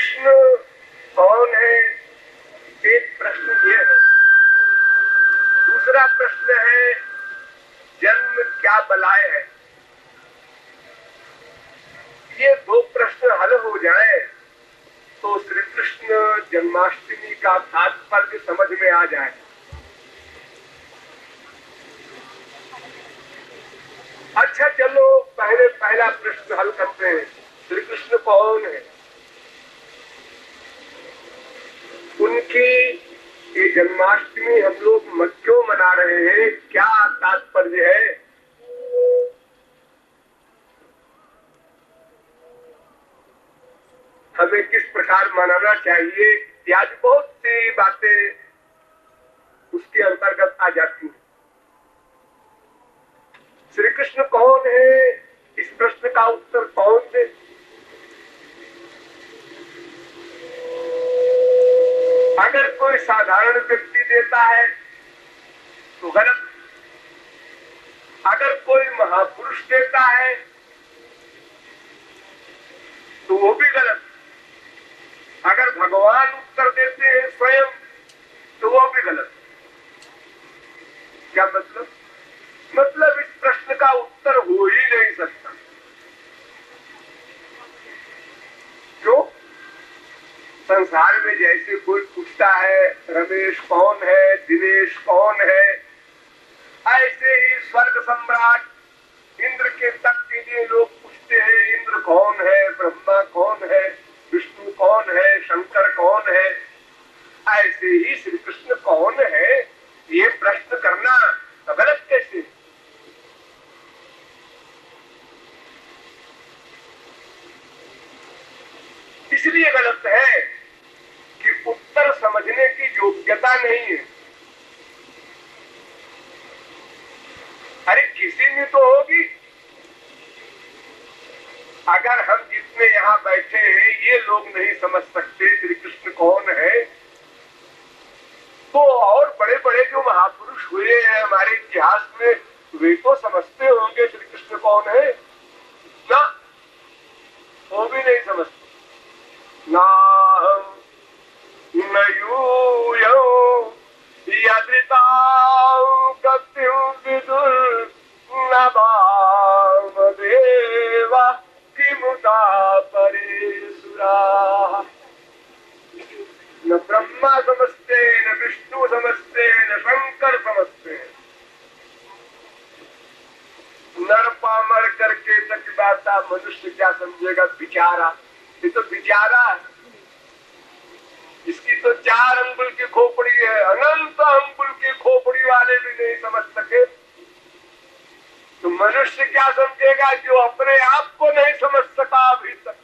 कृष्ण कौन है? एक प्रश्न ये है। दूसरा प्रश्न है जन्म क्या बलाए है? ये दो प्रश्न हल हो जाए तो श्री कृष्ण जन्माष्टमी का तात्पर्य समझ में आ जाए। अच्छा चलो पहले पहला प्रश्न हल करते हैं। श्री कृष्ण कौन है? उनकी ये जन्माष्टमी हम लोग क्यों मना रहे हैं? क्या तात्पर्य है? हमें किस प्रकार मनाना चाहिए? इत्यादि बहुत सी बातें उसके अंतर्गत आ जाती हैं। श्री कृष्ण कौन है? इस प्रश्न का उत्तर कौन दे? अगर कोई साधारण व्यक्ति देता है तो गलत। अगर कोई महापुरुष देता है तो वो भी गलत। अगर भगवान उत्तर देते हैं स्वयं तो वो भी गलत। क्या मतलब? मतलब इस प्रश्न का उत्तर हो ही नहीं सकता। क्यों? संसार में जैसे कोई पूछता है रमेश कौन है, दिनेश कौन है, ऐसे ही स्वर्ग सम्राट इंद्र के तक के लिए लोग पूछते हैं इंद्र कौन है, ब्रह्मा कौन है, विष्णु कौन है, शंकर कौन है। ऐसे ही श्री कृष्ण कौन है ये प्रश्न करना गलत कैसे? इसलिए गलत है कि उत्तर समझने की योग्यता नहीं है। अरे किसी में तो होगी। अगर हम जितने यहाँ बैठे हैं ये लोग नहीं समझ सकते श्री कृष्ण कौन है, तो और बड़े बड़े जो महापुरुष हुए हैं हमारे इतिहास में वे तो समझते होंगे श्री कृष्ण कौन है ना? वो भी नहीं समझते। ना यूयं यदृतां गतिं विदुर् न वामदेवा किमुता परेशुराः। न ब्रह्मा समझते, न विष्णु समझते, न शंकर समझते। नर पामर करके तकबाता मनुष्य क्या समझेगा? बेचारा। ये तो बेचारा है। इसकी तो 4 अंगुल की खोपड़ी है, अनंत अंगुल की खोपड़ी वाले भी नहीं समझ सके तो मनुष्य क्या समझेगा जो अपने आप को नहीं समझ सका अभी तक।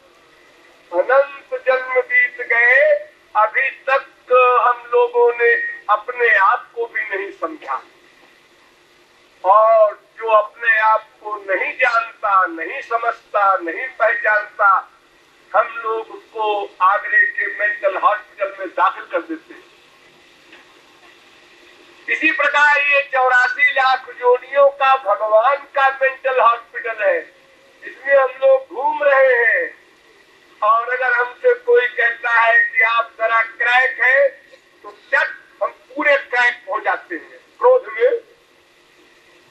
अनंत जन्म बीत गए, अभी तक हम लोगों ने अपने आप को भी नहीं समझा। और जो अपने आप को नहीं जानता, नहीं समझता, नहीं पहचानता, हम लोग उसको आगरे के मेंटल हॉस्पिटल में दाखिल कर देते हैं। इसी प्रकार ये 84 लाख जोड़ियों का भगवान का मेंटल हॉस्पिटल है। इसमें हम लोग घूम रहे हैं। और अगर हमसे कोई कहता है कि आप जरा क्रैक है तो चट हम पूरे क्रैक हो जाते हैं। क्रोध में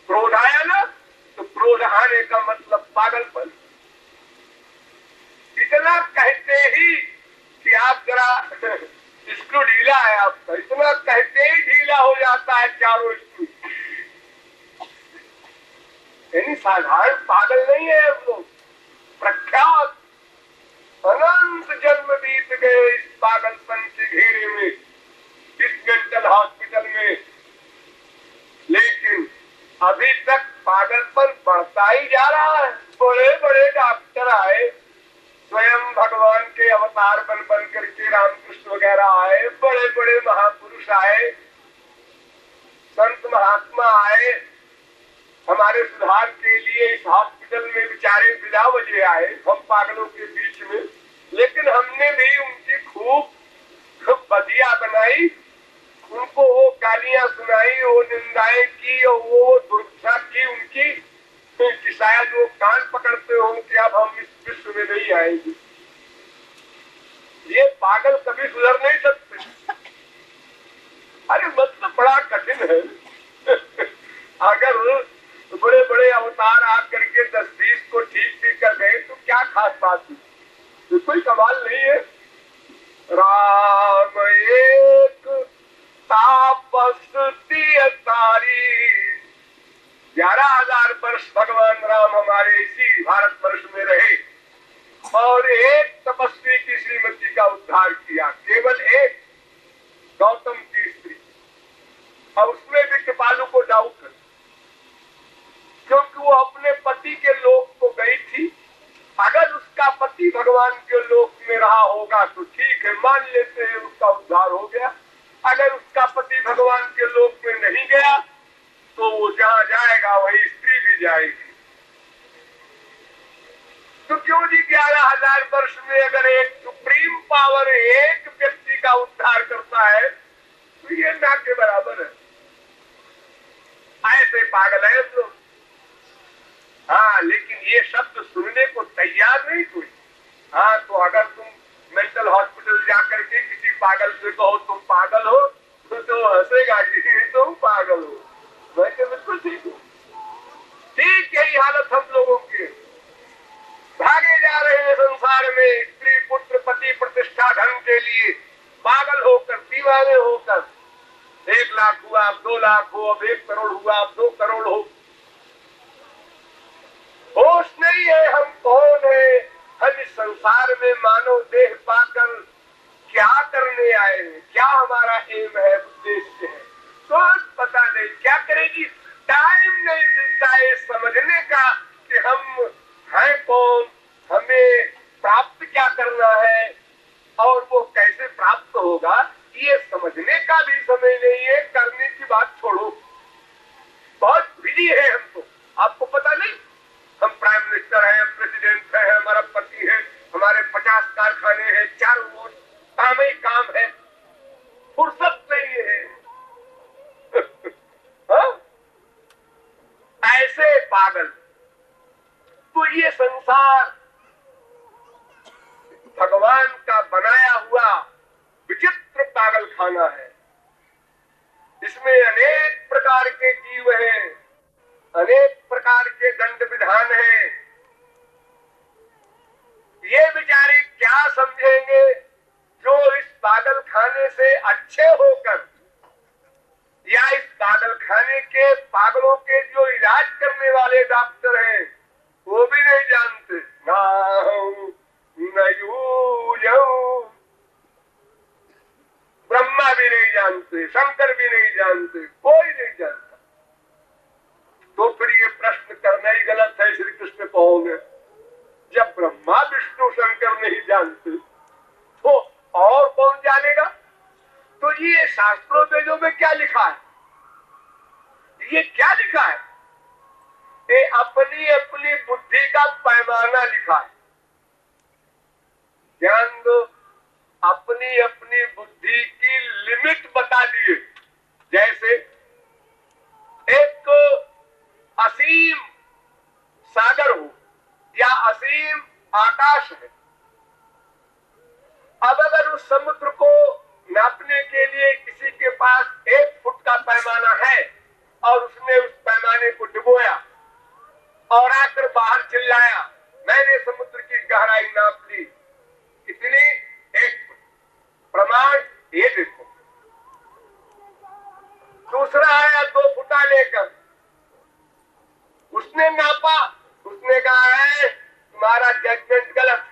क्रोध आया ना तो क्रोध आने का मतलब पागलपन। इतना कहते ही कि आप जरा स्क्रू ढीला है आपका, इतना कहते ही ढीला हो जाता है चारों स्क्रू। यानी साधारण पागल नहीं है हम लोग, प्रख्यात। अनंत जन्म बीत गए इस पागलपन के घेरे में, इस मेंटल हॉस्पिटल में, लेकिन अभी तक पागलपन बढ़ता ही जा रहा है। बड़े बड़े डॉक्टर आए, स्वयं भगवान के अवतार बन करके रामकृष्ण वगैरह आए, बड़े बड़े महापुरुष आए, संत महात्मा आए हमारे सुधार के लिए इस हॉस्पिटल में। बेचारे बिना वजह आए हम पागलों के बीच में, लेकिन हमने भी उनकी खूब बदिया बनाई, उनको वो गालियां सुनाई, वो निंदाएं की, और वो दुर्दशा की उनकी कि शायद वो कान पकड़ते हो कि अब हम इस विश्व में नहीं आएंगे। ये कभी सुधर नहीं सकते। अरे मतलब बड़ा कठिन है। अगर बड़े बड़े अवतार आकर के 10-20 को ठीक ठीक कर गए तो क्या खास बात है, तो कोई कमाल नहीं है। राम एक तापस्ती तारी, 11,000 वर्ष भगवान राम हमारे इसी भारत वर्ष में रहे और एक तपस्वी की श्रीमती का उद्धार किया, केवल एक, गौतम की स्त्री, और उसमें भी कृपालु को डाउट कर, क्योंकि वो अपने पति के लोक को गई थी। अगर उसका पति भगवान के लोक में रहा होगा तो ठीक है, मान लेते हैं उसका उद्धार हो गया। अगर उसका पति भगवान के लोक में नहीं गया तो वो जहां जाएगा वही स्त्री भी जाएगी। तो क्यों जी 11,000 वर्ष में अगर एक सुप्रीम पावर एक व्यक्ति का उद्धार करता है तो ये ना के बराबर है। ऐसे पागल है तो। हाँ, लेकिन ये शब्द सुनने को तैयार नहीं कोई। हाँ, तो अगर तुम मेंटल हॉस्पिटल जाकर के किसी पागल से कहो तुम पागल हो तो हंसेगा कि तुम पागल हो। मैं तो बिल्कुल ठीक हूँ। ठीक यही हालत हम लोगों की। भागे जा रहे हैं संसार में स्त्री पुत्र पति प्रतिष्ठा धन के लिए, पागल होकर, दीवाने होकर। 1 लाख हुआ, अब 2 लाख हो, अब 1 करोड़ हुआ, अब 2 करोड़ हो। होश नहीं है हम कौन है, हम इस संसार में मानव देह पाकर क्या करने आए हैं, क्या हमारा एम है, उद्देश्य है, कुछ पता नहीं। क्या करेगी, टाइम नहीं मिलता है समझने का कि हम हैं कौन, हमें प्राप्त क्या करना है और वो कैसे प्राप्त होगा, ये समझने का भी समय नहीं है। करने की बात छोड़ो, बहुत बिजी है हम तो। आपको पता नहीं, हम प्राइम मिनिस्टर हैं, प्रेसिडेंट है, हमारा पति है, हमारे 50 कारखाने हैं, 4 ओर काम ही काम है, फुर्सत नहीं है। ऐसे पागल। तो ये संसार भगवान का बनाया हुआ विचित्र पागल खाना है। इसमें अनेक प्रकार के जीव हैं, अनेक प्रकार के दंड विधान हैं। ये बेचारे क्या समझेंगे जो इस पागल खाने से अच्छे होकर, या इस पागल खाने के पागलों के जो इलाज करने वाले डॉक्टर हैं वो भी नहीं जानते। ब्रह्मा भी नहीं जानते, शंकर भी नहीं जानते, कोई नहीं जानता। तो फिर ये प्रश्न करना ही गलत है। श्री कृष्ण कहोगे जब ब्रह्मा विष्णु शंकर नहीं जानते तो और कौन जानेगा। तो ये शास्त्रों वेदों में क्या लिखा है, ये क्या लिखा है, ये अपनी अपनी बुद्धि का पैमाना लिखा है। ध्यान दो, अपनी अपनी बुद्धि की लिमिट बता दिए। जैसे एक असीम सागर हो या असीम आकाश है। अब अगर उस समुद्र को नापने के लिए किसी के पास 1 फुट का पैमाना है और उसने उस पैमाने को डुबोया और आकर बाहर चिल्लाया मैंने समुद्र की गहराई नाप ली, कितनी, 1 फुट, प्रमाण ये देखो। दूसरा आया 2 फुटा लेकर, उसने नापा, उसने कहा है तुम्हारा जजमेंट गलत,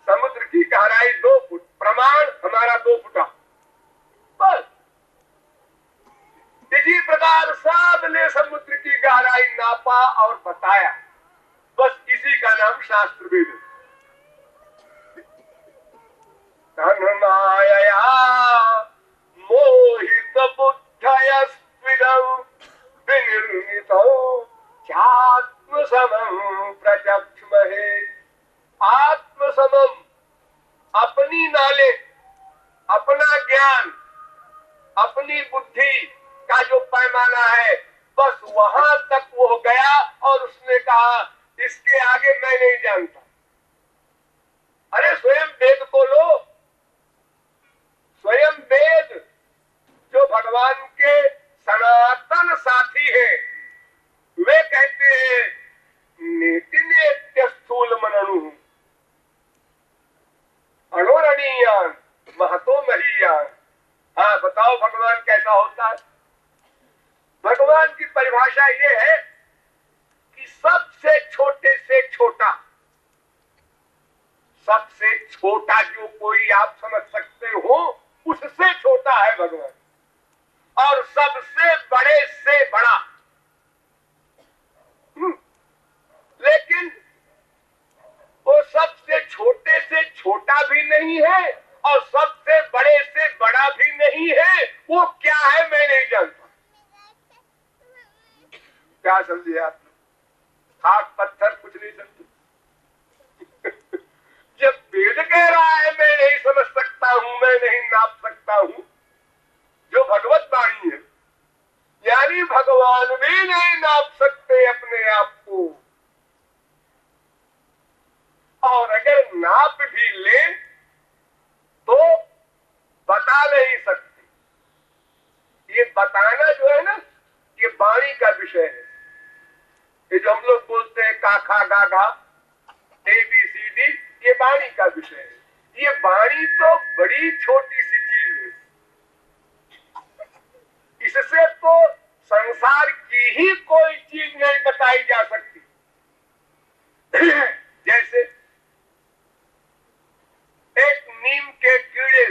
समुद्र की गहराई 2 फुट, प्रमाण हमारा 2 फुटा। बस इसी प्रकार सबने समुद्र की गहराई नापा और बताया। बस इसी का नाम शास्त्र वेद। धनमायया मोहित बुद्धयस्त्विदं विनिर्मितो चात्मसमं प्रचक्षमहे। आत्मसमम, अपनी नॉलेज, अपना ज्ञान, अपनी बुद्धि का जो पैमाना है, बस वहां तक वो गया और उसने कहा इसके आगे मैं नहीं जानता। अरे स्वयं वेद को लो, परिभाषा ये है कि सबसे छोटे से छोटा, सबसे छोटा जो कोई आप समझ सकते हो उससे छोटा है भगवान, और सबसे बड़े से बड़ा। लेकिन वो सबसे छोटे से छोटा भी नहीं है और सबसे बड़े से बड़ा भी नहीं है। वो क्या है मैं नहीं जानता। क्या समझे आप? खाक पत्थर कुछ नहीं समझे। जब वेद कह रहा है मैं नहीं समझ सकता हूं, मैं नहीं नाप सकता हूं, जो भगवत वाणी है, यानी भगवान भी नहीं नाप सकते अपने आप को। और अगर नाप भी ले तो बता नहीं सकते। ये बताना जो है ना, ये वाणी का विषय है। ये जो हम लोग बोलते हैं काखा गागा ABCD, ये वाणी का विषय है। ये वाणी तो बड़ी छोटी सी चीज है, इससे तो संसार की ही कोई चीज नहीं बताई जा सकती। जैसे एक नीम के कीड़े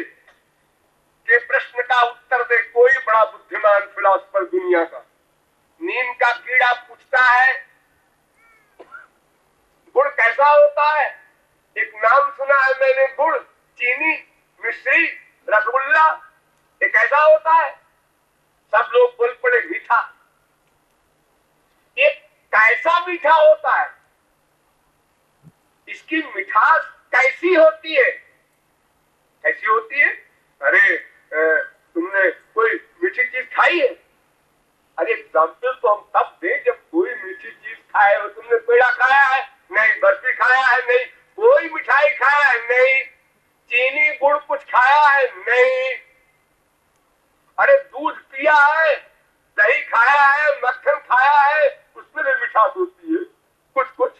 के प्रश्न का उत्तर दे कोई बड़ा बुद्धिमान फिलोसफर दुनिया का। नीम का कीड़ा पूछता है गुड़ कैसा होता है? एक नाम सुना है मैंने, गुड़, चीनी, मिश्री, रसगुल्ला, ये कैसा होता है? सब लोग बोल पड़े मीठा। ये कैसा मीठा होता है? इसकी मिठास कैसी होती है? कैसी होती है? अरे तुमने कोई मीठी चीज खाई है? अरे एग्जाम्पल तो हम तब दें जब कोई मीठी चीज खाए हो। तुमने पेड़ा खाया है? नहीं। बर्फी खाया है? नहीं। कोई मिठाई खाया है? नहीं। चीनी गुड़ कुछ खाया है? नहीं। अरे दूध पिया है, दही खाया है, मक्खन खाया है, उसमें भी मिठास होती है कुछ कुछ।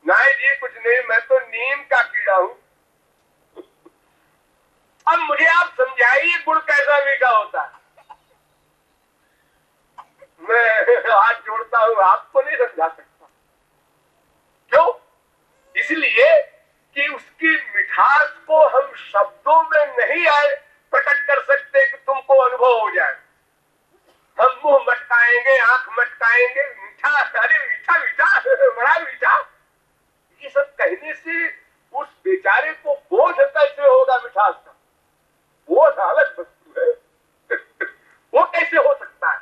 नहीं जी कुछ नहीं, मैं तो नीम का कीड़ा हूं। अब मुझे आप समझाइए गुड़ कैसा मीठा होता है। मैं हाथ जोड़ता हूं, आपको नहीं समझा सकता। क्यों? इसलिए कि उसकी मिठास को हम शब्दों में नहीं आए प्रकट कर सकते कि तुमको अनुभव हो जाए। हम मुंह मटकाएंगे, आंख मटकाएंगे, मीठा, अरे मीठा मीठा, बड़ा मीठा, ये सब कहने से उस बेचारे को बोझ कैसे होगा मिठास का? बोझ अलग वस्तु है। वो कैसे हो सकता है?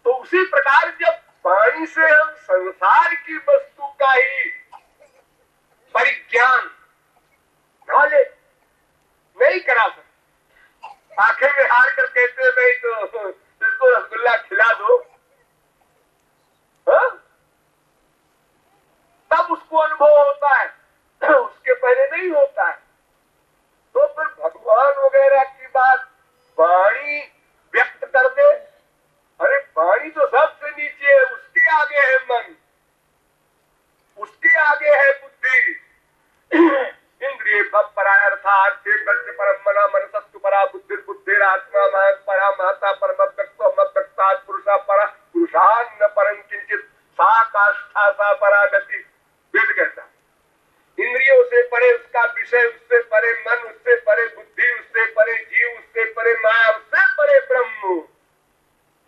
तो उसी प्रकार जब वाणी से हम संसार की वस्तु का ही परिज्ञान, नॉलेज नहीं करा सकते। आखिर में हार कर कहते हैं भाई तो इसको रसगुल्ला खिला दो, हा? तब उसको अनुभव होता है, उसके पहले नहीं होता है। तो फिर भगवान वगैरह की बात वाणी व्यक्त कर दे। अरे वाणी तो सबसे नीचे है, उसके आगे है मन, उसके आगे है बुद्धि। इंद्रिय परार्थात् परम मना मनसस्तु परा बुद्धि बुद्धिरात्मा महत् परा महता परमव्यक्तो मद्भक्तात् पुरुषा परा पुरुषान्न परम किंचित सा काष्ठा सा परा गति। वेद कहता है इंद्रियों से परे उसका विषय, उससे परे मन, उससे परे बुद्धि, उससे परे जीव, उससे परे माया, उससे परे ब्रह्म,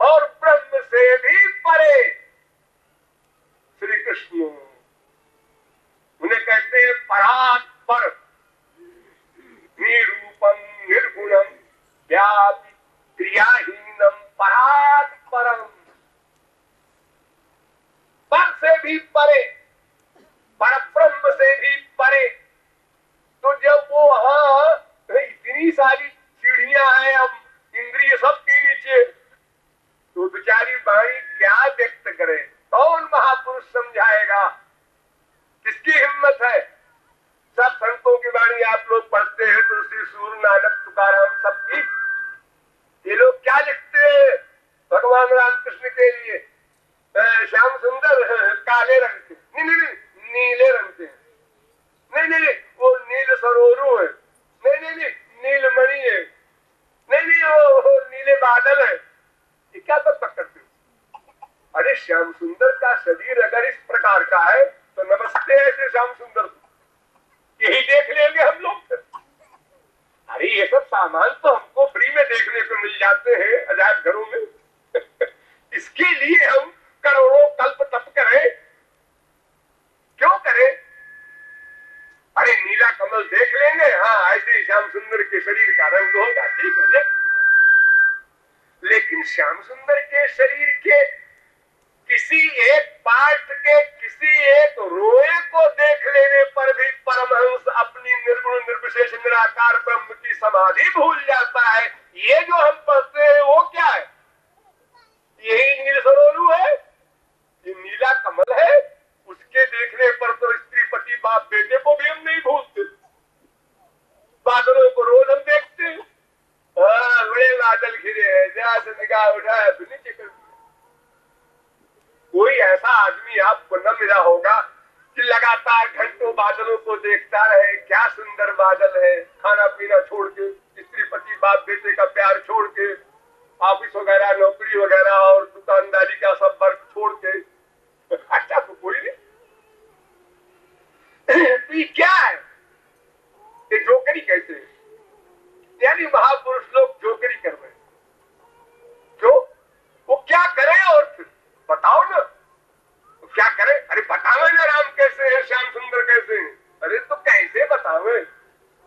और ब्रह्म से भी परे श्री कृष्ण। उन्हें कहते हैं परात् पर, निरूपम निर्गुणम व्यापी क्रियाहीनम परात् परम। पर से भी परे, परब्रह्म से भी परे। तो जब वो वहां इतनी सारी सीढ़ियां हैं, अब इंद्रिय सबके नीचे, तो बेचारी वाणी क्या व्यक्त करे? कौन महापुरुष समझाएगा? किसकी हिम्मत है? सब संतों की वाणी आप लोग पढ़ते हैं, तुलसी, सूर, नानक, तुकाराम, सबकी। ये लोग क्या लिखते हैं भगवान रामकृष्ण के लिए? श्याम सुंदर काले रंग के, नहीं नहीं नहीं, नीले रंग के, नहीं नहीं नहीं, वो नील सरोरू है, नहीं नहीं नहीं, नीलमणि श्याम सुंदर का शरीर अगर इस प्रकार का है तो नमस्ते ऐसे श्याम सुंदर, यही देख लेंगे हम लोग। अरे ये सब सामान तो हमको फ्री में देखने को मिल जाते हैं अजायब घरों में। इसके लिए हम करोड़ों कल्प तप करें, क्यों करें? अरे नीला कमल देख लेंगे, हाँ ऐसे ही श्याम सुंदर के शरीर का रंग होगा, ठीक है। लेकिन श्याम सुंदर के शरीर के किसी एक पार्ट के किसी एक रोए को देख लेने पर भी परमहंस अपनी निर्गुण निर्विशेष निराकार ब्रह्म की समाधि भूल जाता है। ये जो हम पढ़ते हैं वो क्या है? यही नील सरोरू है, ये नीला कमल है। उसके देखने पर तो स्त्री पति बाप बेटे को भी हम नहीं भूलते। बादलों को रोज हम देखते हैं, बड़े बादल घिरे हैं, जहां से निगाह उठाया तो नीचे कर दिया। कोई ऐसा आदमी आपको न मिला होगा कि लगातार घंटों बादलों को देखता रहे। क्या सुंदर बादल है, खाना पीना छोड़ के, स्त्री पति बाप बेटे का प्यार छोड़ के, ऑफिस वगैरह नौकरी वगैरह और दुकानदारी का सब वर्क छोड़ के, अच्छा तो कोई नहीं। तो ये क्या है? ये जोकरी कहते हैं, यानी महापुरुष लोग जोकरी कर रहे हैं। जो वो क्या करें और फिर बताओ ना, तो क्या करें? अरे बतावे ना राम कैसे है, श्याम सुंदर कैसे है। अरे तो कैसे बतावे,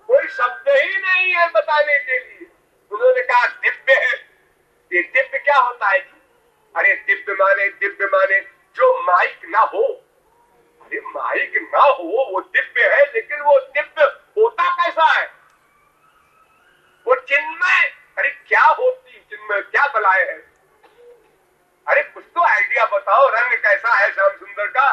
कोई शब्द ही नहीं है बताने के लिए। उन्होंने कहा दिव्य है। ये दिव्य क्या होता है जी? अरे दिव्य माने जो माइक ना हो। अरे माइक ना हो वो दिव्य है, लेकिन वो दिव्य होता कैसा है? वो चिन्मय। अरे क्या होती चिन्मय, क्या बलाए है? अरे कुछ तो आइडिया बताओ, रंग कैसा है श्याम सुंदर का?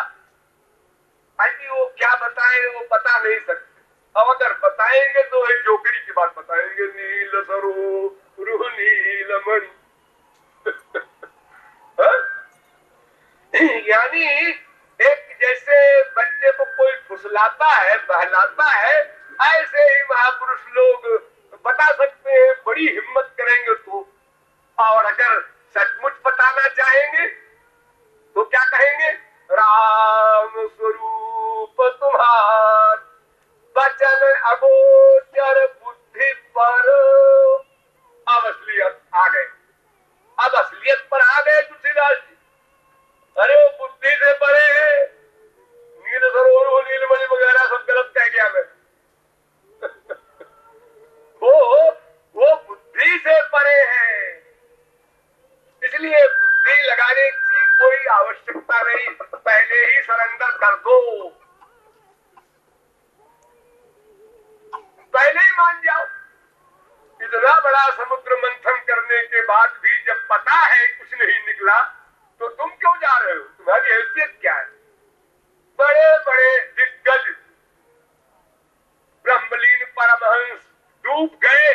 अरे वो क्या बताएं, वो बता नहीं सकते। अब अगर बताएंगे तो एक जोकरी की बात बताएंगे, नील सरोरू नीलमणि। यानी एक जैसे बच्चे को कोई फुसलाता है, बहलाता है, ऐसे ही महापुरुष लोग बता सकते हैं, बड़ी हिम्मत करेंगे तो। और अगर सचमुच बताना चाहेंगे तो क्या कहेंगे? राम स्वरूप तुम्हार वचन अगोचर बुद्धि पर। अब असलियत आ गए, अब असलियत पर आ गए तुलसीदास जी। अरे वो बुद्धि से परे है, नील सरोवर नीलमणि वगैरह सब गलत कह गया मैं। वो बुद्धि से परे है, इसलिए बुद्धि लगाने की कोई आवश्यकता नहीं, पहले ही सरेंडर कर दो, पहले ही मान जाओ। इतना बड़ा समुद्र मंथन करने के बाद भी जब पता है कुछ नहीं निकला तो तुम क्यों जा रहे हो? तुम्हारी हैसियत क्या है? बड़े बड़े दिग्गज ब्रह्मलीन परमहंस डूब गए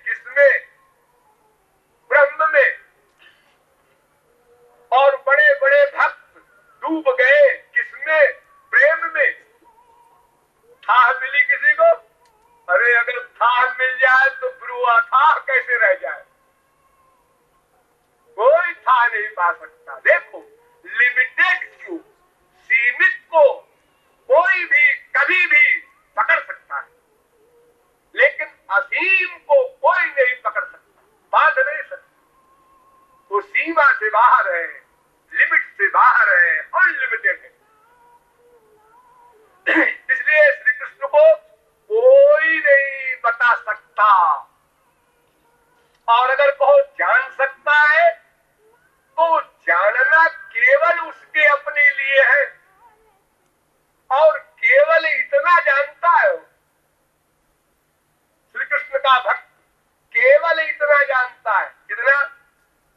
किसमें? ब्रह्म में। और बड़े बड़े भक्त डूब गए किसमें? प्रेम में। थाह मिली किसी को? अरे अगर थाह मिल जाए तो फिर वो अथाह कैसे रह जाए? कोई था नहीं पा सकता। देखो लिमिटेड क्यों, सीमित को कोई भी कभी भी पकड़ सकता है, लेकिन असीम को कोई नहीं पकड़ सकता, बांध नहीं सकता। वो सीमा से बाहर है, लिमिट से बाहर है, अनलिमिटेड है। इसलिए श्री कृष्ण को कोई नहीं बता सकता, और अगर बहुत जान सकता है तो जानना केवल उसके अपने लिए है, और केवल इतना जानता है श्री कृष्ण का भक्त, केवल इतना जानता है। कितना?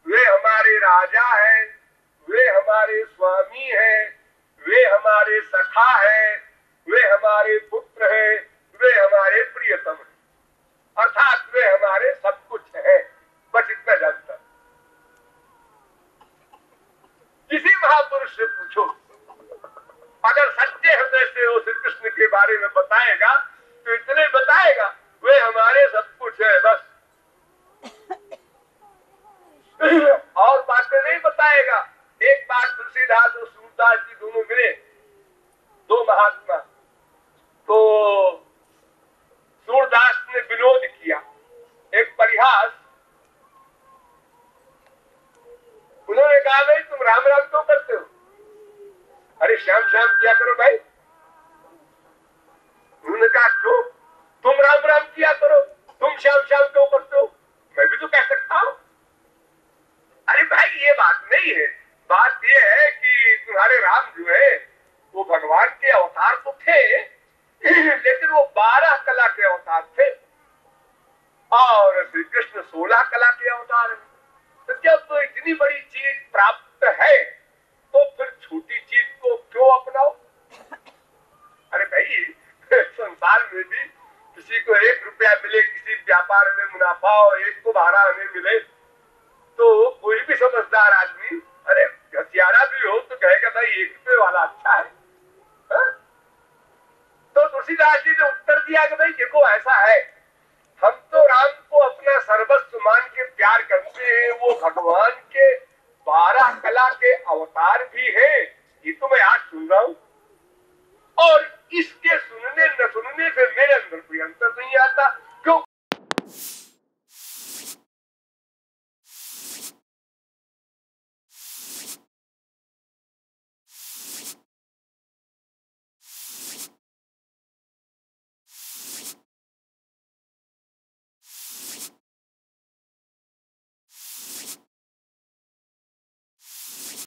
वे हमारे राजा हैं, वे हमारे स्वामी हैं, वे हमारे सखा हैं, वे हमारे पुत्र हैं, वे हमारे प्रियतम हैं, अर्थात वे हमारे सब कुछ है। बस इतना जानता है। किसी महापुरुष से पूछो, अगर सच्चे हृदय से वो श्री कृष्ण के बारे में बताएगा तो इतने बताएगा, वे हमारे सब कुछ है, बस। और बात में नहीं बताएगा। एक बार तुलसीदास और सूरदास जी दोनों मिले, दो महात्मा। तो सूरदास ने विनोद किया, एक परिहास। उन्होंने कहा भाई तुम राम राम क्यों करते हो? अरे श्याम श्याम किया करो भाई। उन्होंने कहा क्यों? तुम राम राम किया करो, तुम श्याम श्याम क्यों करते हो? मैं भी तो कह सकता हूं। अरे भाई ये बात नहीं है, बात ये है कि तुम्हारे राम जो है वो भगवान के अवतार तो थे, लेकिन वो 12 कला के अवतार थे और श्री कृष्ण 16 कला के अवतार हैं। तो जब तो इतनी बड़ी चीज प्राप्त है तो फिर छोटी चीज को क्यों अपनाओ? अरे भाई संसार में भी किसी को 1 रुपया मिले, किसी व्यापार में मुनाफा और 1 को 12 हमें मिले, तो कोई भी समझदार आदमी, अरे घसियारा भी हो तो कहेगा भाई 1 रुपये वाला अच्छा है। हा? तो तुलसीदास जी ने उत्तर दिया कि भाई देखो ऐसा है, हम तो राम को अपना सर्वस्व मान के प्यार करते हैं, वो भगवान के 12 कला के अवतार भी हैं। ये तो मैं आज सुन रहा हूँ।